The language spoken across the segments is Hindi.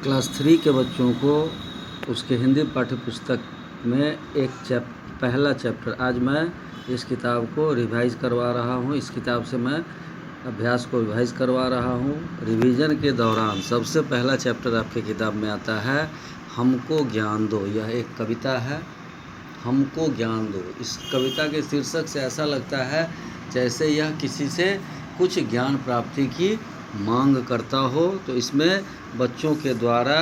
क्लास 3 के बच्चों को उसके हिंदी पाठ्य पुस्तक में पहला चैप्टर आज मैं इस किताब को रिवाइज़ करवा रहा हूँ। इस किताब से मैं अभ्यास को रिवाइज़ करवा रहा हूँ। रिवीजन के दौरान सबसे पहला चैप्टर आपके किताब में आता है हमको ज्ञान दो। यह एक कविता है, हमको ज्ञान दो। इस कविता के शीर्षक से ऐसा लगता है जैसे यह किसी से कुछ ज्ञान प्राप्ति की मांग करता हो। तो इसमें बच्चों के द्वारा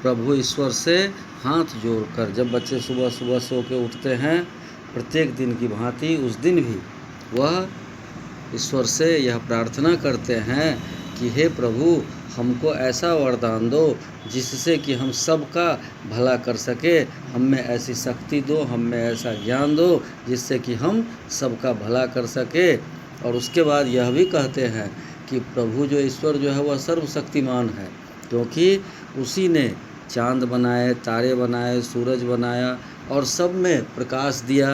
प्रभु ईश्वर से हाथ जोड़कर, जब बच्चे सुबह सुबह सो के उठते हैं प्रत्येक दिन की भांति, उस दिन भी वह ईश्वर से यह प्रार्थना करते हैं कि हे प्रभु, हमको ऐसा वरदान दो जिससे कि हम सबका भला कर सके। हम में ऐसी शक्ति दो, हम में ऐसा ज्ञान दो जिससे कि हम सबका भला कर सके। और उसके बाद यह भी कहते हैं कि प्रभु जो ईश्वर जो है वह सर्वशक्तिमान है, क्योंकि उसी ने चाँद बनाए, तारे बनाए, सूरज बनाया और सब में प्रकाश दिया।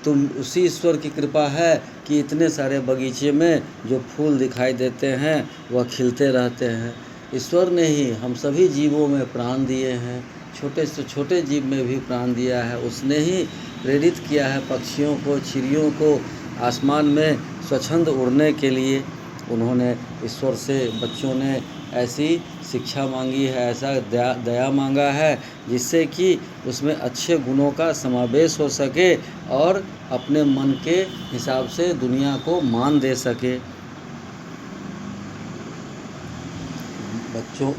तुम उसी ईश्वर की कृपा है कि इतने सारे बगीचे में जो फूल दिखाई देते हैं वह खिलते रहते हैं। ईश्वर ने ही हम सभी जीवों में प्राण दिए हैं, छोटे से छोटे जीव में भी प्राण दिया है। उसने ही प्रेरित किया है पक्षियों को, चिड़ियों को आसमान में स्वच्छंद उड़ने के लिए। उन्होंने ईश्वर से, बच्चों ने ऐसी शिक्षा मांगी है, ऐसा दया मांगा है जिससे कि उसमें अच्छे गुणों का समावेश हो सके और अपने मन के हिसाब से दुनिया को मान दे सके।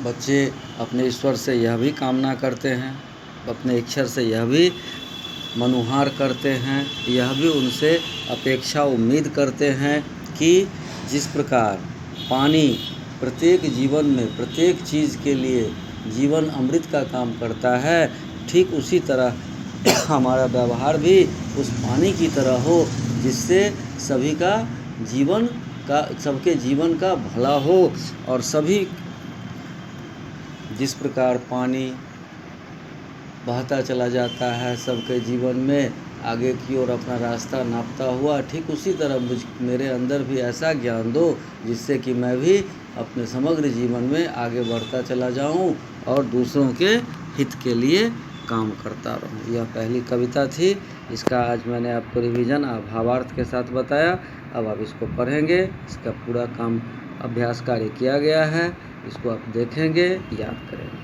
बच्चे अपने ईश्वर से यह भी कामना करते हैं, अपने ईश्वर से यह भी मनुहार करते हैं, यह भी उनसे अपेक्षा उम्मीद करते हैं कि जिस प्रकार पानी प्रत्येक जीवन में प्रत्येक चीज़ के लिए जीवन अमृत का काम करता है, ठीक उसी तरह हमारा व्यवहार भी उस पानी की तरह हो जिससे सबके जीवन का भला हो। और सभी, जिस प्रकार पानी बहता चला जाता है सबके जीवन में आगे की ओर अपना रास्ता नापता हुआ, ठीक उसी तरह मेरे अंदर भी ऐसा ज्ञान दो जिससे कि मैं भी अपने समग्र जीवन में आगे बढ़ता चला जाऊं और दूसरों के हित के लिए काम करता रहूं। यह पहली कविता थी। इसका आज मैंने आपको रिवीजन भावार्थ के साथ बताया। अब आप इसको पढ़ेंगे, इसका पूरा काम अभ्यास कार्य किया गया है, इसको आप देखेंगे, याद करेंगे।